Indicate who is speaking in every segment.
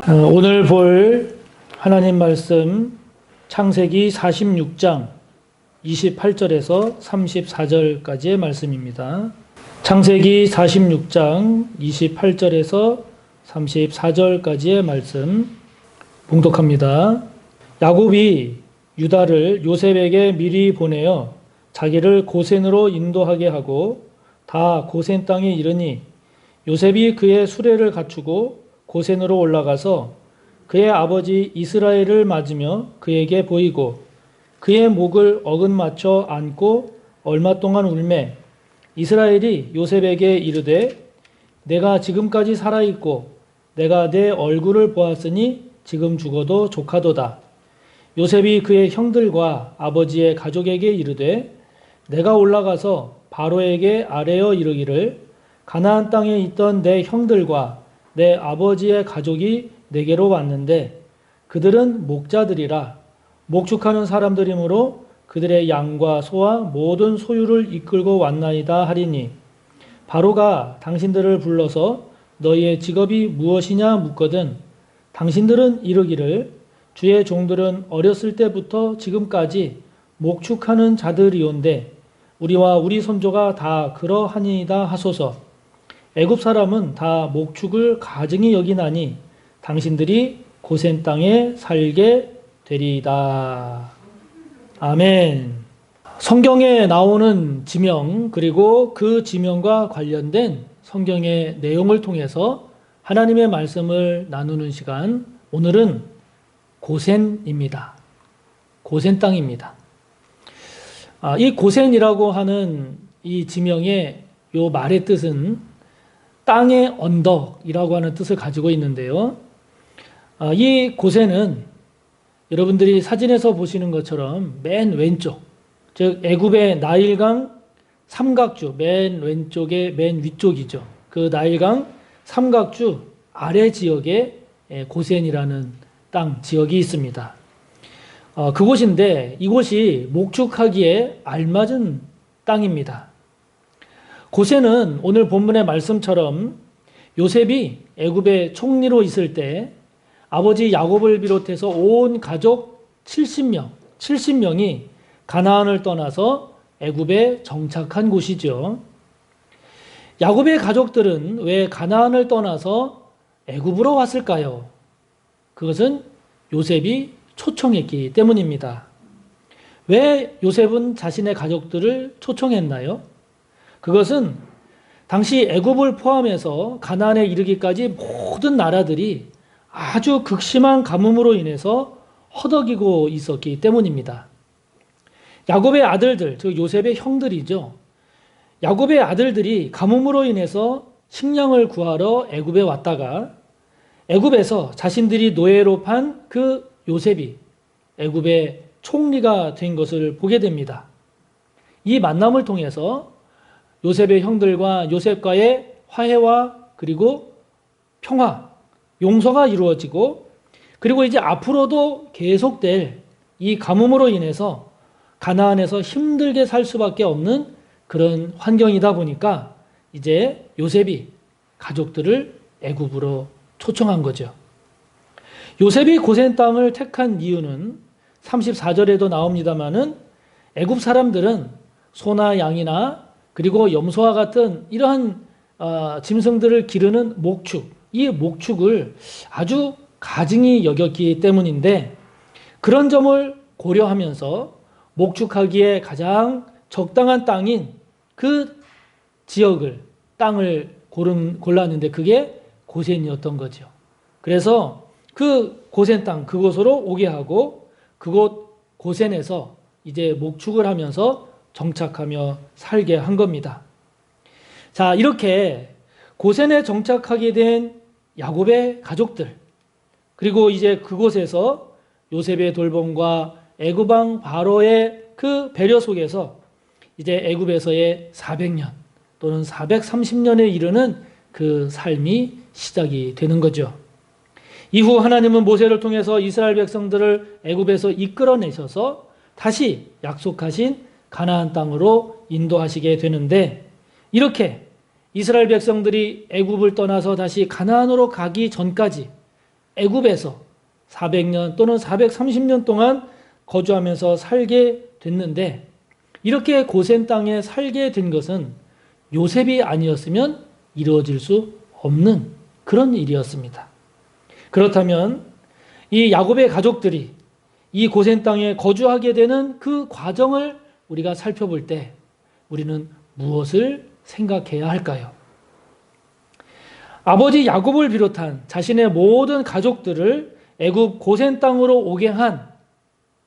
Speaker 1: 오늘 볼 하나님 말씀 창세기 46장 28절에서 34절까지의 말씀입니다. 창세기 46장 28절에서 34절까지의 말씀 봉독합니다. 야곱이 유다를 요셉에게 미리 보내어 자기를 고센으로 인도하게 하고 다 고센 땅에 이르니 요셉이 그의 수레를 갖추고 고센으로 올라가서 그의 아버지 이스라엘을 맞으며 그에게 보이고 그의 목을 어긋맞춰 안고 얼마 동안 울매 이스라엘이 요셉에게 이르되 내가 지금까지 살아있고 내가 내 얼굴을 보았으니 지금 죽어도 족하도다. 요셉이 그의 형들과 아버지의 가족에게 이르되 내가 올라가서 바로에게 아뢰어 이르기를 가나안 땅에 있던 내 형들과 내 아버지의 가족이 내게로 왔는데 그들은 목자들이라 목축하는 사람들이므로 그들의 양과 소와 모든 소유를 이끌고 왔나이다 하리니 바로가 당신들을 불러서 너희의 직업이 무엇이냐 묻거든 당신들은 이르기를 주의 종들은 어렸을 때부터 지금까지 목축하는 자들이온데 우리와 우리 손조가 다 그러하니이다 하소서. 애굽 사람은 다 목축을 가증히 여기나니 당신들이 고센 땅에 살게 되리이다. 아멘. 성경에 나오는 지명 그리고 그 지명과 관련된 성경의 내용을 통해서 하나님의 말씀을 나누는 시간, 오늘은 고센입니다. 고센 땅입니다. 이 고센이라고 하는 이 지명의 요 말의 뜻은 땅의 언덕이라고 하는 뜻을 가지고 있는데요. 이 고센은 여러분들이 사진에서 보시는 것처럼 맨 왼쪽, 즉 애굽의 나일강 삼각주 맨 왼쪽의 맨 위쪽이죠. 그 나일강 삼각주 아래 지역에 고센이라는 땅 지역이 있습니다. 그곳인데 이곳이 목축하기에 알맞은 땅입니다. 고센은 오늘 본문의 말씀처럼 요셉이 애굽의 총리로 있을 때 아버지 야곱을 비롯해서 온 가족 70명이 가나안을 떠나서 애굽에 정착한 곳이죠. 야곱의 가족들은 왜 가나안을 떠나서 애굽으로 왔을까요? 그것은 요셉이 초청했기 때문입니다. 왜 요셉은 자신의 가족들을 초청했나요? 그것은 당시 애굽을 포함해서 가나안에 이르기까지 모든 나라들이 아주 극심한 가뭄으로 인해서 허덕이고 있었기 때문입니다. 야곱의 아들들, 즉 요셉의 형들이죠. 야곱의 아들들이 가뭄으로 인해서 식량을 구하러 애굽에 왔다가 애굽에서 자신들이 노예로 판 그 요셉이 애굽의 총리가 된 것을 보게 됩니다. 이 만남을 통해서 요셉의 형들과 요셉과의 화해와 그리고 평화, 용서가 이루어지고 그리고 이제 앞으로도 계속될 이 가뭄으로 인해서 가나안에서 힘들게 살 수밖에 없는 그런 환경이다 보니까 이제 요셉이 가족들을 애굽으로 초청한 거죠. 요셉이 고센 땅을 택한 이유는 34절에도 나옵니다마는 애굽 사람들은 소나 양이나 그리고 염소와 같은 이러한 짐승들을 기르는 목축, 이 목축을 아주 가증히 여겼기 때문인데 그런 점을 고려하면서 목축하기에 가장 적당한 땅인 그 지역을, 땅을 골랐는데 그게 고센이었던 거죠. 그래서 그 고센 땅, 그곳으로 오게 하고 그곳 고센에서 이제 목축을 하면서 정착하며 살게 한 겁니다. 자, 이렇게 고센에 정착하게 된 야곱의 가족들, 그리고 이제 그곳에서 요셉의 돌봄과 애굽 왕 바로의 그 배려 속에서 이제 애굽에서의 400년 또는 430년에 이르는 그 삶이 시작이 되는 거죠. 이후 하나님은 모세를 통해서 이스라엘 백성들을 애굽에서 이끌어내셔서 다시 약속하신 가나안 땅으로 인도하시게 되는데 이렇게 이스라엘 백성들이 애굽을 떠나서 다시 가나안으로 가기 전까지 애굽에서 400년 또는 430년 동안 거주하면서 살게 됐는데 이렇게 고센 땅에 살게 된 것은 요셉이 아니었으면 이루어질 수 없는 그런 일이었습니다. 그렇다면 이 야곱의 가족들이 이 고센 땅에 거주하게 되는 그 과정을 우리가 살펴볼 때 우리는 무엇을 생각해야 할까요? 아버지 야곱을 비롯한 자신의 모든 가족들을 애굽 고센 땅으로 오게 한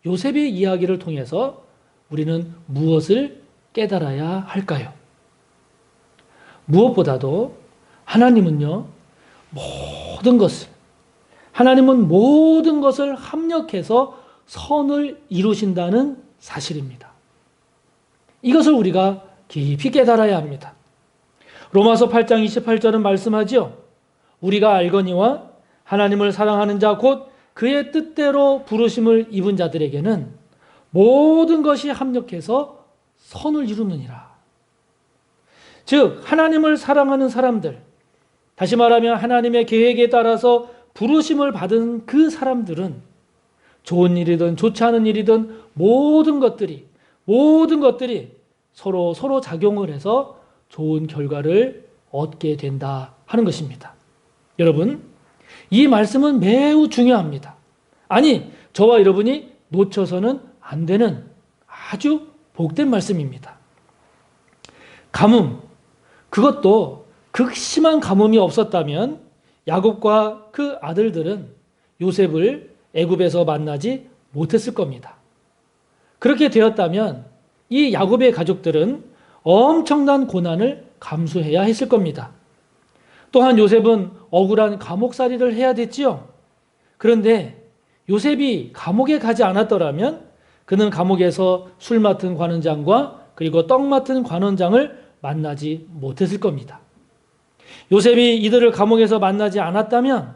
Speaker 1: 요셉의 이야기를 통해서 우리는 무엇을 깨달아야 할까요? 무엇보다도 하나님은 모든 것을 합력해서 선을 이루신다는 사실입니다. 이것을 우리가 깊이 깨달아야 합니다. 로마서 8장 28절은 말씀하지요. 우리가 알거니와 하나님을 사랑하는 자 곧 그의 뜻대로 부르심을 입은 자들에게는 모든 것이 합력해서 선을 이루느니라. 즉 하나님을 사랑하는 사람들, 다시 말하면 하나님의 계획에 따라서 부르심을 받은 그 사람들은 좋은 일이든 좋지 않은 일이든 모든 것들이 서로 작용을 해서 좋은 결과를 얻게 된다 하는 것입니다. 여러분, 이 말씀은 매우 중요합니다. 아니, 저와 여러분이 놓쳐서는 안 되는 아주 복된 말씀입니다. 가뭄, 그것도 극심한 가뭄이 없었다면 야곱과 그 아들들은 요셉을 애굽에서 만나지 못했을 겁니다. 그렇게 되었다면 이 야곱의 가족들은 엄청난 고난을 감수해야 했을 겁니다. 또한 요셉은 억울한 감옥살이를 해야 됐지요. 그런데 요셉이 감옥에 가지 않았더라면 그는 감옥에서 술 맡은 관원장과 그리고 떡 맡은 관원장을 만나지 못했을 겁니다. 요셉이 이들을 감옥에서 만나지 않았다면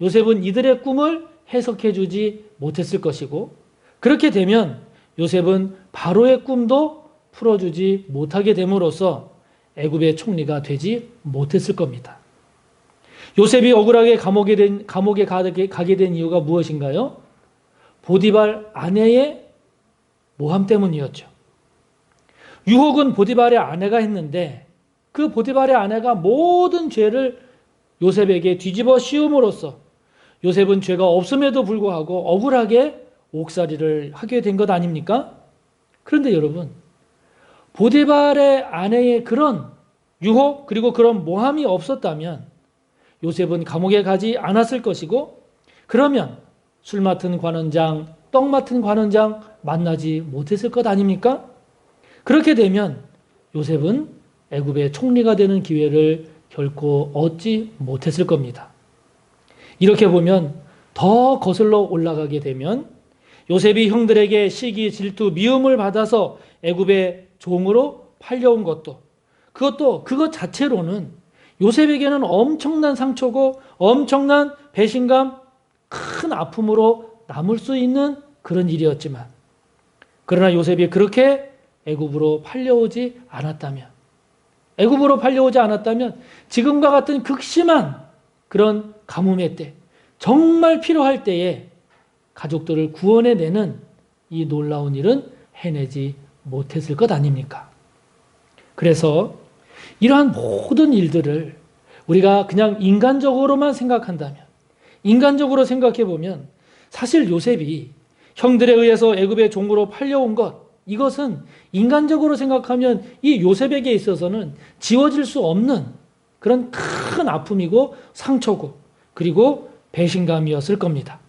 Speaker 1: 요셉은 이들의 꿈을 해석해 주지 못했을 것이고 그렇게 되면 요셉은 바로의 꿈도 풀어주지 못하게 됨으로써 애굽의 총리가 되지 못했을 겁니다. 요셉이 억울하게 감옥에 가게 된 이유가 무엇인가요? 보디발 아내의 모함 때문이었죠. 유혹은 보디발의 아내가 했는데 그 보디발의 아내가 모든 죄를 요셉에게 뒤집어 씌움으로써 요셉은 죄가 없음에도 불구하고 억울하게 옥살이를 하게 된 것 아닙니까? 그런데 여러분, 보디발의 아내의 그런 유혹 그리고 그런 모함이 없었다면 요셉은 감옥에 가지 않았을 것이고 그러면 술 맡은 관원장, 떡 맡은 관원장 만나지 못했을 것 아닙니까? 그렇게 되면 요셉은 애굽의 총리가 되는 기회를 결코 얻지 못했을 겁니다. 이렇게 보면 더 거슬러 올라가게 되면 요셉이 형들에게 시기, 질투, 미움을 받아서 애굽의 종으로 팔려온 그것 자체로는 요셉에게는 엄청난 상처고 엄청난 배신감, 큰 아픔으로 남을 수 있는 그런 일이었지만 그러나 요셉이 그렇게 애굽으로 팔려오지 않았다면 지금과 같은 극심한 그런 가뭄의 때, 정말 필요할 때에 가족들을 구원해내는 이 놀라운 일은 해내지 못했을 것 아닙니까? 그래서 이러한 모든 일들을 우리가 그냥 인간적으로만 생각한다면, 인간적으로 생각해보면 사실 요셉이 형들에 의해서 애굽의 종으로 팔려온 이것은 인간적으로 생각하면 이 요셉에게 있어서는 지워질 수 없는 그런 큰 아픔이고 상처고 그리고 배신감이었을 겁니다.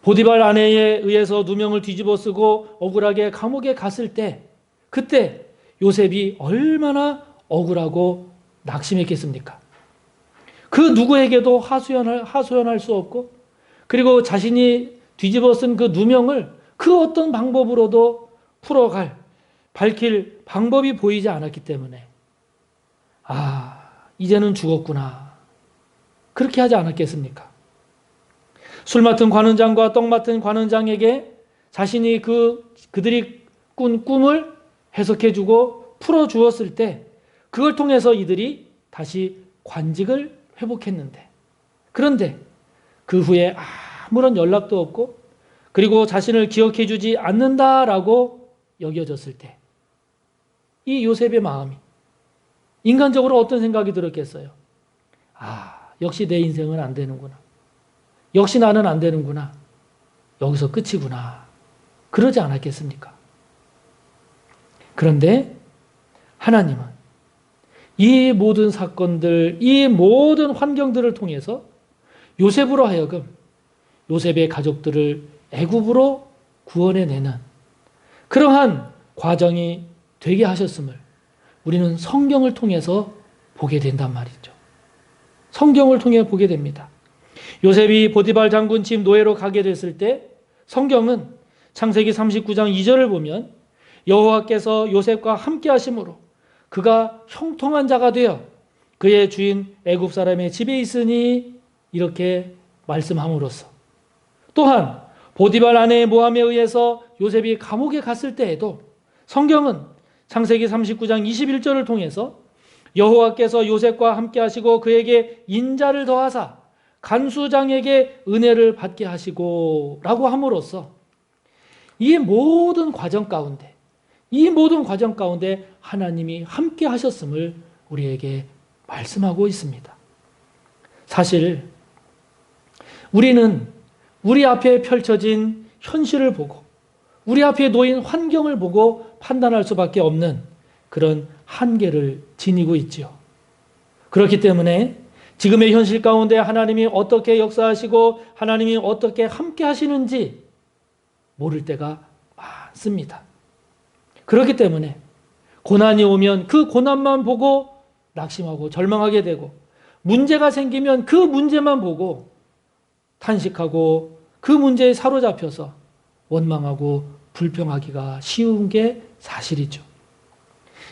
Speaker 1: 보디발 아내에 의해서 누명을 뒤집어 쓰고 억울하게 감옥에 갔을 때 그때 요셉이 얼마나 억울하고 낙심했겠습니까? 그 누구에게도 하소연할 수 없고 그리고 자신이 뒤집어 쓴 그 누명을 그 어떤 방법으로도 밝힐 방법이 보이지 않았기 때문에 이제는 죽었구나. 그렇게 하지 않았겠습니까? 술 맡은 관원장과 떡 맡은 관원장에게 자신이 그들이 꾼 꿈을 해석해주고 풀어주었을 때 그걸 통해서 이들이 다시 관직을 회복했는데 그런데 그 후에 아무런 연락도 없고 그리고 자신을 기억해 주지 않는다라고 여겨졌을 때 이 요셉의 마음이 인간적으로 어떤 생각이 들었겠어요? 역시 내 인생은 안 되는구나. 역시 나는 안 되는구나. 여기서 끝이구나. 그러지 않았겠습니까? 그런데 하나님은 이 모든 사건들, 이 모든 환경들을 통해서 요셉으로 하여금 요셉의 가족들을 애굽으로 구원해내는 그러한 과정이 되게 하셨음을 우리는 성경을 통해서 보게 된단 말이죠. 성경을 통해 보게 됩니다. 요셉이 보디발 장군 집 노예로 가게 됐을 때 성경은 창세기 39장 2절을 보면 여호와께서 요셉과 함께 하심으로 그가 형통한 자가 되어 그의 주인 애굽 사람의 집에 있으니 이렇게 말씀함으로써 또한 보디발 아내 모함에 의해서 요셉이 감옥에 갔을 때에도 성경은 창세기 39장 21절을 통해서 여호와께서 요셉과 함께 하시고 그에게 인자를 더하사 간수장에게 은혜를 받게 하시고 라고 함으로써 이 모든 과정 가운데 하나님이 함께 하셨음을 우리에게 말씀하고 있습니다. 사실 우리는 우리 앞에 펼쳐진 현실을 보고 우리 앞에 놓인 환경을 보고 판단할 수밖에 없는 그런 한계를 지니고 있지요. 그렇기 때문에 지금의 현실 가운데 하나님이 어떻게 역사하시고 하나님이 어떻게 함께 하시는지 모를 때가 많습니다. 그렇기 때문에 고난이 오면 그 고난만 보고 낙심하고 절망하게 되고 문제가 생기면 그 문제만 보고 탄식하고 그 문제에 사로잡혀서 원망하고 불평하기가 쉬운 게 사실이죠.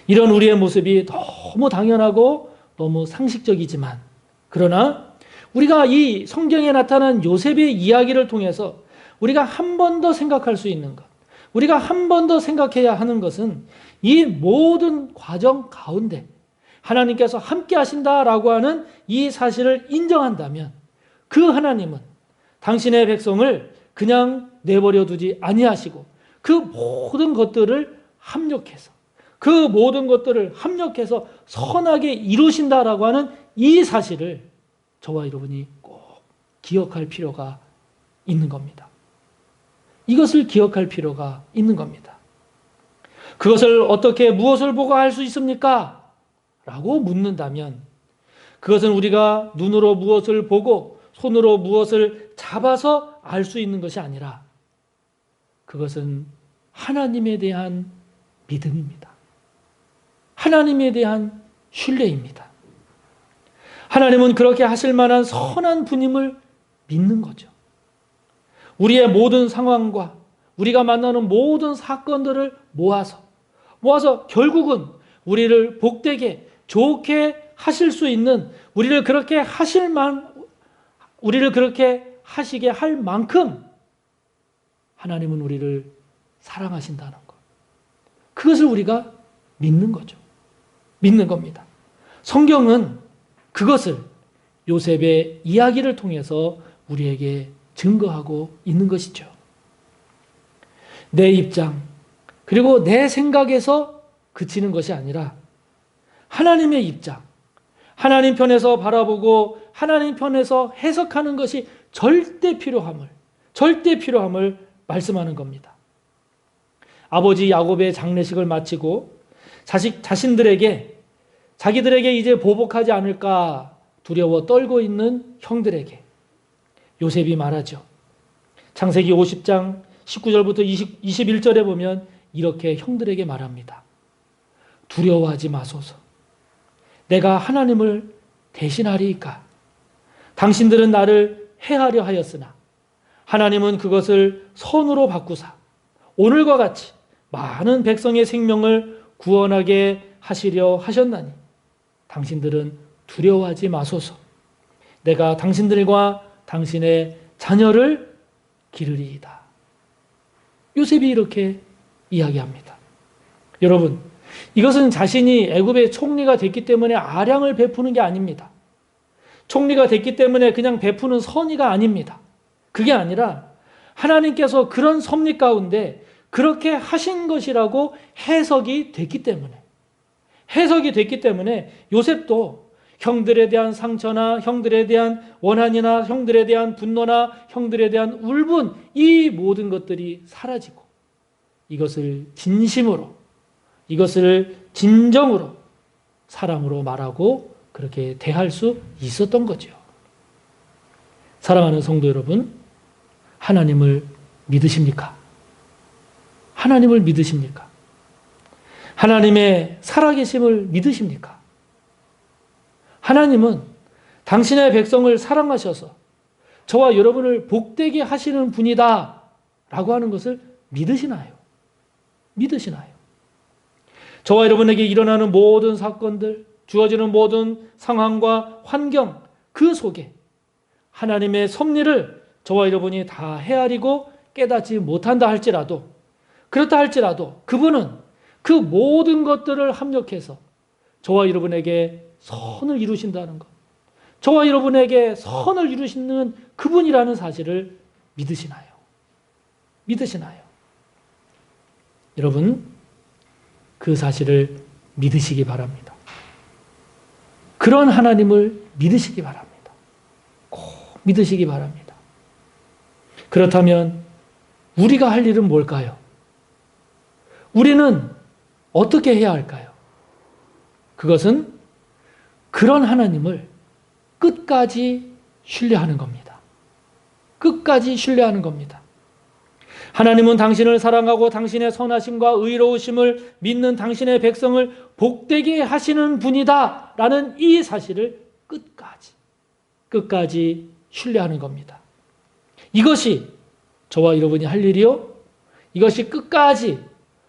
Speaker 1: 이런 우리의 모습이 너무 당연하고 너무 상식적이지만 그러나 우리가 이 성경에 나타난 요셉의 이야기를 통해서 우리가 한 번 더 생각할 수 있는 것, 우리가 한 번 더 생각해야 하는 것은 이 모든 과정 가운데 하나님께서 함께 하신다라고 하는 이 사실을 인정한다면 그 하나님은 당신의 백성을 그냥 내버려 두지 아니하시고 그 모든 것들을 합력해서 선하게 이루신다라고 하는 이 사실을 저와 여러분이 꼭 기억할 필요가 있는 겁니다. 이것을 기억할 필요가 있는 겁니다. 그것을 어떻게 무엇을 보고 알 수 있습니까? 라고 묻는다면 그것은 우리가 눈으로 무엇을 보고 손으로 무엇을 잡아서 알 수 있는 것이 아니라 그것은 하나님에 대한 믿음입니다. 하나님에 대한 신뢰입니다. 하나님은 그렇게 하실 만한 선한 분임을 믿는 거죠. 우리의 모든 상황과 우리가 만나는 모든 사건들을 모아서 결국은 우리를 복되게 좋게 하실 수 있는 우리를 그렇게 하시게 할 만큼 하나님은 우리를 사랑하신다는 것. 그것을 우리가 믿는 거죠. 믿는 겁니다. 성경은 그것을 요셉의 이야기를 통해서 우리에게 증거하고 있는 것이죠. 내 입장, 그리고 내 생각에서 그치는 것이 아니라 하나님의 입장, 하나님 편에서 바라보고 하나님 편에서 해석하는 것이 절대 필요함을 말씀하는 겁니다. 아버지 야곱의 장례식을 마치고 자기들에게 이제 보복하지 않을까 두려워 떨고 있는 형들에게 요셉이 말하죠. 창세기 50장 19절부터 21절에 보면 이렇게 형들에게 말합니다. 두려워하지 마소서. 내가 하나님을 대신하리이까. 당신들은 나를 해하려 하였으나 하나님은 그것을 선으로 바꾸사 오늘과 같이 많은 백성의 생명을 구원하게 하시려 하셨나니 당신들은 두려워하지 마소서. 내가 당신들과 당신의 자녀를 기르리이다. 요셉이 이렇게 이야기합니다. 여러분, 이것은 자신이 애굽의 총리가 됐기 때문에 아량을 베푸는 게 아닙니다. 총리가 됐기 때문에 그냥 베푸는 선의가 아닙니다. 그게 아니라 하나님께서 그런 섭리 가운데 그렇게 하신 것이라고 해석이 됐기 때문에 요셉도 형들에 대한 상처나 형들에 대한 원한이나 형들에 대한 분노나 형들에 대한 울분, 이 모든 것들이 사라지고 이것을 진심으로, 이것을 진정으로 사랑으로 말하고 그렇게 대할 수 있었던 거죠. 사랑하는 성도 여러분, 하나님을 믿으십니까? 하나님을 믿으십니까? 하나님의 살아계심을 믿으십니까? 하나님은 당신의 백성을 사랑하셔서 저와 여러분을 복되게 하시는 분이다 라고 하는 것을 믿으시나요? 믿으시나요? 저와 여러분에게 일어나는 모든 사건들, 주어지는 모든 상황과 환경, 그 속에 하나님의 섭리를 저와 여러분이 다 헤아리고 깨닫지 못한다 할지라도, 그렇다 할지라도 그분은 그 모든 것들을 합력해서 저와 여러분에게 선을 이루신다는 것, 저와 여러분에게 선을 이루시는 그분이라는 사실을 믿으시나요? 믿으시나요? 여러분, 그 사실을 믿으시기 바랍니다. 그런 하나님을 믿으시기 바랍니다. 꼭 믿으시기 바랍니다. 그렇다면 우리가 할 일은 뭘까요? 우리는 어떻게 해야 할까요? 그것은 그런 하나님을 끝까지 신뢰하는 겁니다. 끝까지 신뢰하는 겁니다. 하나님은 당신을 사랑하고 당신의 선하심과 의로우심을 믿는 당신의 백성을 복되게 하시는 분이다 라는 이 사실을 끝까지 신뢰하는 겁니다. 이것이 저와 여러분이 할 일이요, 이것이 끝까지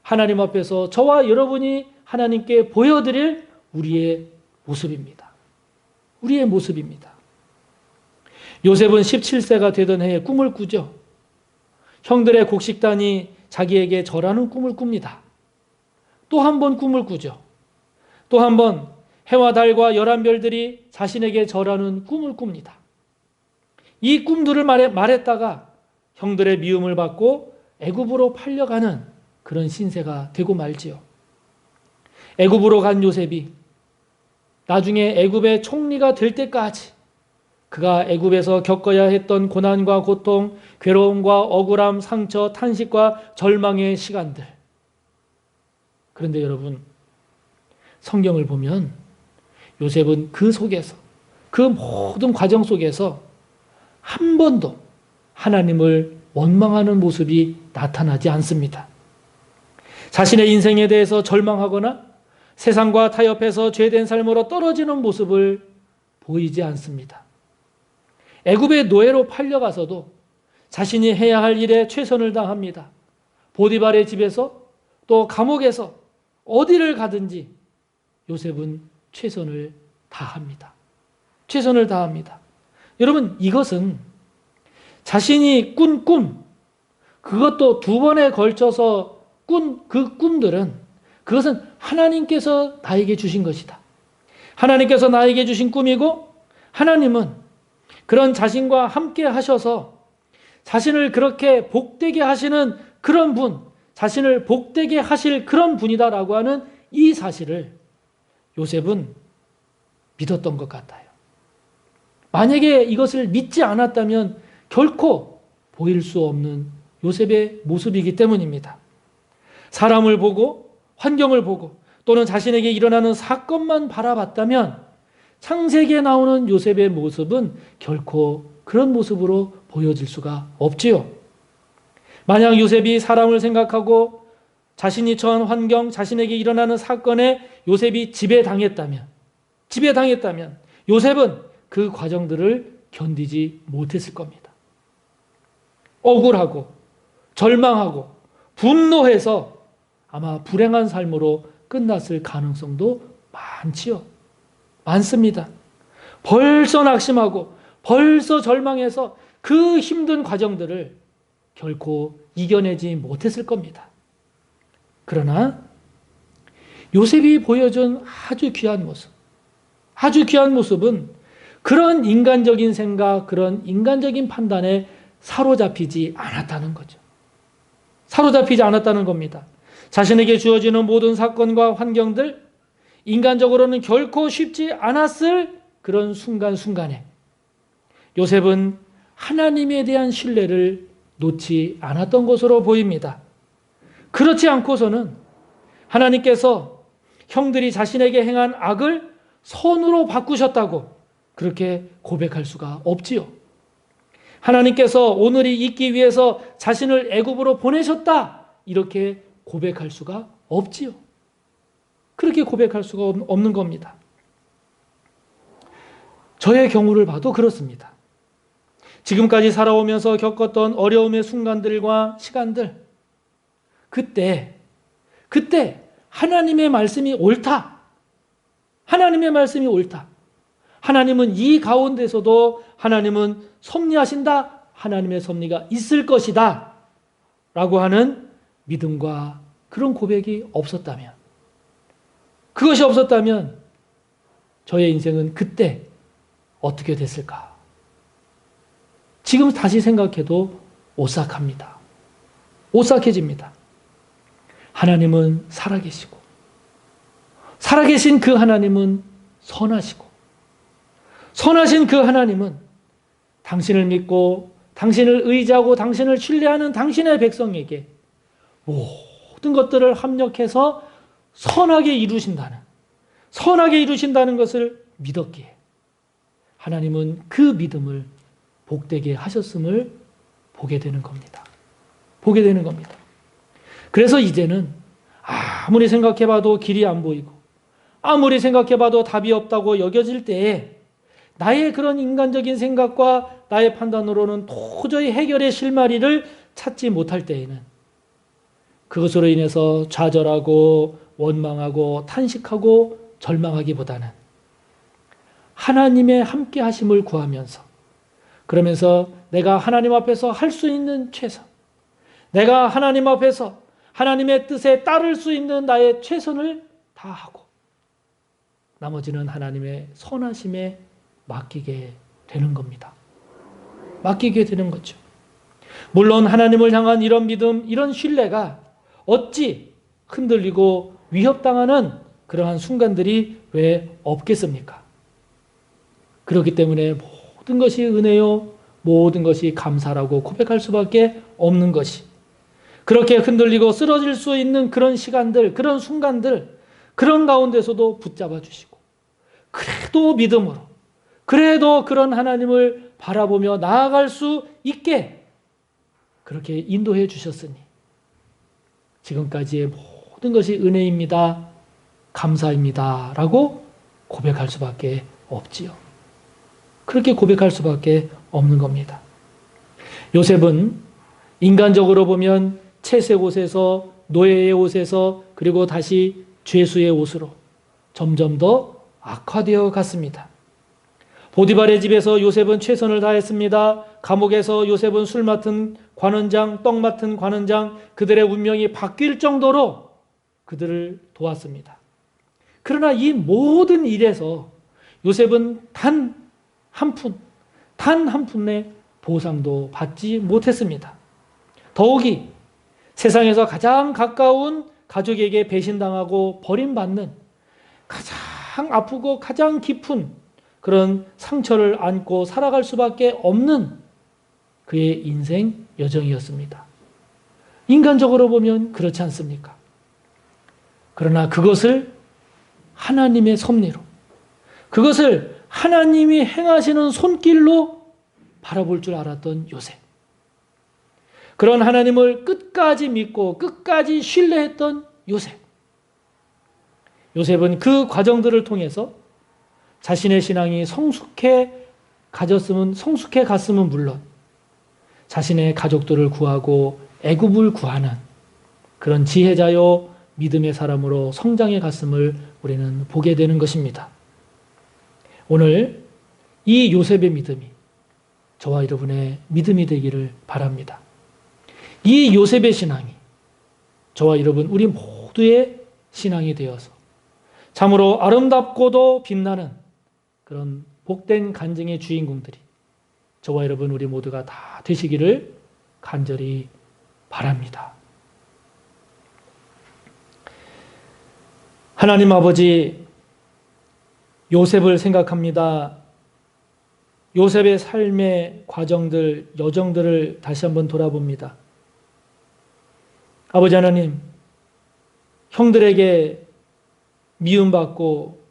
Speaker 1: 하나님 앞에서 저와 여러분이 하나님께 보여드릴 우리의 모습입니다. 우리의 모습입니다. 요셉은 17세가 되던 해에 꿈을 꾸죠. 형들의 곡식단이 자기에게 절하는 꿈을 꿉니다. 또 한 번 꿈을 꾸죠. 또 한 번 해와 달과 11별들이 자신에게 절하는 꿈을 꿉니다. 이 꿈들을 말했다가 형들의 미움을 받고 애굽으로 팔려가는 그런 신세가 되고 말지요. 애굽으로 간 요셉이 나중에 애굽의 총리가 될 때까지 그가 애굽에서 겪어야 했던 고난과 고통, 괴로움과 억울함, 상처, 탄식과 절망의 시간들. 그런데 여러분, 성경을 보면 요셉은 그 속에서, 그 모든 과정 속에서 한 번도 하나님을 원망하는 모습이 나타나지 않습니다. 자신의 인생에 대해서 절망하거나 세상과 타협해서 죄된 삶으로 떨어지는 모습을 보이지 않습니다. 애굽의 노예로 팔려가서도 자신이 해야 할 일에 최선을 다합니다. 보디발의 집에서 또 감옥에서 어디를 가든지 요셉은 최선을 다합니다. 최선을 다합니다. 여러분, 이것은 자신이 꾼 꿈, 그것도 두 번에 걸쳐서 꾼 그 꿈들은 그것은 하나님께서 나에게 주신 것이다. 하나님께서 나에게 주신 꿈이고 하나님은 그런 자신과 함께 하셔서 자신을 그렇게 복되게 하시는 그런 분, 자신을 복되게 하실 그런 분이다라고 하는 이 사실을 요셉은 믿었던 것 같아요. 만약에 이것을 믿지 않았다면 결코 보일 수 없는 요셉의 모습이기 때문입니다. 사람을 보고 환경을 보고 또는 자신에게 일어나는 사건만 바라봤다면 창세기에 나오는 요셉의 모습은 결코 그런 모습으로 보여질 수가 없지요. 만약 요셉이 사람을 생각하고 자신이 처한 환경, 자신에게 일어나는 사건에 요셉이 지배당했다면 요셉은 그 과정들을 견디지 못했을 겁니다. 억울하고 절망하고 분노해서 아마 불행한 삶으로 끝났을 가능성도 많지요. 많습니다. 벌써 낙심하고 벌써 절망해서 그 힘든 과정들을 결코 이겨내지 못했을 겁니다. 그러나 요셉이 보여준 아주 귀한 모습은 그런 인간적인 생각, 그런 인간적인 판단에 사로잡히지 않았다는 거죠. 사로잡히지 않았다는 겁니다. 자신에게 주어지는 모든 사건과 환경들, 인간적으로는 결코 쉽지 않았을 그런 순간순간에 요셉은 하나님에 대한 신뢰를 놓지 않았던 것으로 보입니다. 그렇지 않고서는 하나님께서 형들이 자신에게 행한 악을 선으로 바꾸셨다고 그렇게 고백할 수가 없지요. 하나님께서 오늘이 있기 위해서 자신을 애굽으로 보내셨다 이렇게 고백할 수가 없지요. 그렇게 고백할 수가 없는 겁니다. 저의 경우를 봐도 그렇습니다. 지금까지 살아오면서 겪었던 어려움의 순간들과 시간들, 그때 하나님의 말씀이 옳다. 하나님의 말씀이 옳다. 하나님은 이 가운데서도 하나님은 섭리하신다. 하나님의 섭리가 있을 것이다. 라고 하는 믿음과 그런 고백이 없었다면, 그것이 없었다면 저의 인생은 그때 어떻게 됐을까? 지금 다시 생각해도 오싹합니다. 오싹해집니다. 하나님은 살아계시고, 살아계신 그 하나님은 선하시고, 선하신 그 하나님은 당신을 믿고 당신을 의지하고 당신을 신뢰하는 당신의 백성에게 모든 것들을 합력해서 선하게 이루신다는 것을 믿었기에 하나님은 그 믿음을 복되게 하셨음을 보게 되는 겁니다. 보게 되는 겁니다. 그래서 이제는 아무리 생각해봐도 길이 안 보이고 아무리 생각해봐도 답이 없다고 여겨질 때에 나의 그런 인간적인 생각과 나의 판단으로는 도저히 해결의 실마리를 찾지 못할 때에는 그것으로 인해서 좌절하고 원망하고 탄식하고 절망하기보다는 하나님의 함께 하심을 구하면서, 그러면서 내가 하나님 앞에서 할 수 있는 최선, 내가 하나님 앞에서 하나님의 뜻에 따를 수 있는 나의 최선을 다하고 나머지는 하나님의 선하심에 맡기게 되는 겁니다. 맡기게 되는 거죠. 물론 하나님을 향한 이런 믿음, 이런 신뢰가 어찌 흔들리고 위협당하는 그러한 순간들이 왜 없겠습니까? 그렇기 때문에 모든 것이 은혜요, 모든 것이 감사라고 고백할 수밖에 없는 것이, 그렇게 흔들리고 쓰러질 수 있는 그런 시간들, 그런 순간들, 그런 가운데서도 붙잡아 주시고, 그래도 믿음으로, 그래도 그런 하나님을 바라보며 나아갈 수 있게 그렇게 인도해 주셨으니 지금까지의 모든 것이 은혜입니다, 감사입니다 라고 고백할 수밖에 없지요. 그렇게 고백할 수밖에 없는 겁니다. 요셉은 인간적으로 보면 채색 옷에서 노예의 옷에서 그리고 다시 죄수의 옷으로 점점 더 악화되어 갔습니다. 보디발의 집에서 요셉은 최선을 다했습니다. 감옥에서 요셉은 술 맡은 관원장, 떡 맡은 관원장, 그들의 운명이 바뀔 정도로 그들을 도왔습니다. 그러나 이 모든 일에서 요셉은 단 한 푼의 보상도 받지 못했습니다. 더욱이 세상에서 가장 가까운 가족에게 배신당하고 버림받는 가장 아프고 가장 깊은 그런 상처를 안고 살아갈 수밖에 없는 그의 인생 여정이었습니다. 인간적으로 보면 그렇지 않습니까? 그러나 그것을 하나님의 섭리로, 그것을 하나님이 행하시는 손길로 바라볼 줄 알았던 요셉. 그런 하나님을 끝까지 믿고 끝까지 신뢰했던 요셉. 요셉은 그 과정들을 통해서 자신의 신앙이 성숙해 갔으면 물론 자신의 가족들을 구하고 애굽을 구하는 그런 지혜자요 믿음의 사람으로 성장해 갔음을 우리는 보게 되는 것입니다. 오늘 이 요셉의 믿음이 저와 여러분의 믿음이 되기를 바랍니다. 이 요셉의 신앙이 저와 여러분 우리 모두의 신앙이 되어서 참으로 아름답고도 빛나는 그런 복된 간증의 주인공들이 저와 여러분 우리 모두가 다 되시기를 간절히 바랍니다. 하나님 아버지, 요셉을 생각합니다. 요셉의 삶의 과정들, 여정들을 다시 한번 돌아봅니다. 아버지 하나님, 형들에게 미움받고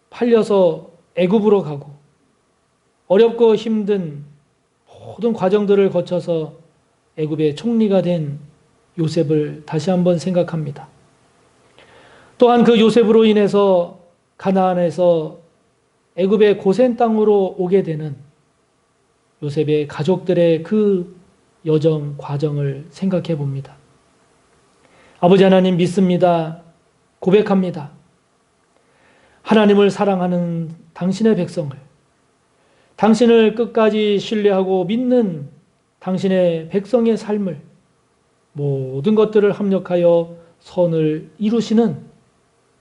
Speaker 1: 팔려서 애굽으로 가고 어렵고 힘든 모든 과정들을 거쳐서 애굽의 총리가 된 요셉을 다시 한번 생각합니다. 또한 그 요셉으로 인해서 가나안에서 애굽의 고센 땅으로 오게 되는 요셉의 가족들의 그 여정, 과정을 생각해 봅니다. 아버지 하나님 믿습니다. 고백합니다. 하나님을 사랑하는 당신의 백성을, 당신을 끝까지 신뢰하고 믿는 당신의 백성의 삶을 모든 것들을 합력하여 선을 이루시는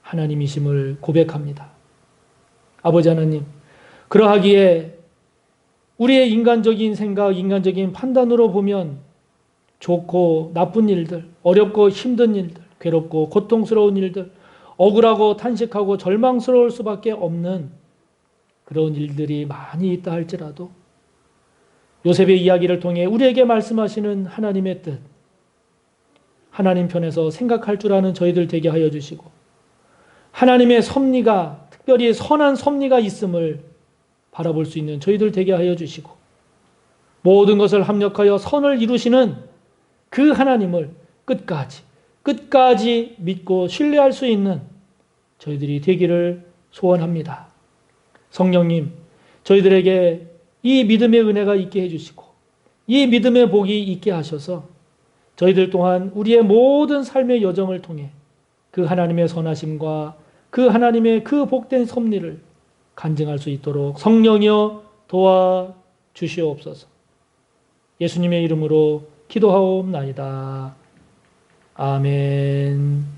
Speaker 1: 하나님이심을 고백합니다. 아버지 하나님, 그러하기에 우리의 인간적인 생각, 인간적인 판단으로 보면 좋고 나쁜 일들, 어렵고 힘든 일들, 괴롭고 고통스러운 일들, 억울하고 탄식하고 절망스러울 수밖에 없는 그런 일들이 많이 있다 할지라도 요셉의 이야기를 통해 우리에게 말씀하시는 하나님의 뜻, 하나님 편에서 생각할 줄 아는 저희들 되게 하여 주시고 하나님의 섭리가, 특별히 선한 섭리가 있음을 바라볼 수 있는 저희들 되게 하여 주시고 모든 것을 합력하여 선을 이루시는 그 하나님을 끝까지 믿고 신뢰할 수 있는 저희들이 되기를 소원합니다. 성령님, 저희들에게 이 믿음의 은혜가 있게 해주시고 이 믿음의 복이 있게 하셔서 저희들 또한 우리의 모든 삶의 여정을 통해 그 하나님의 선하심과 그 하나님의 그 복된 섭리를 간증할 수 있도록 성령이여 도와주시옵소서. 예수님의 이름으로 기도하옵나이다. 아멘.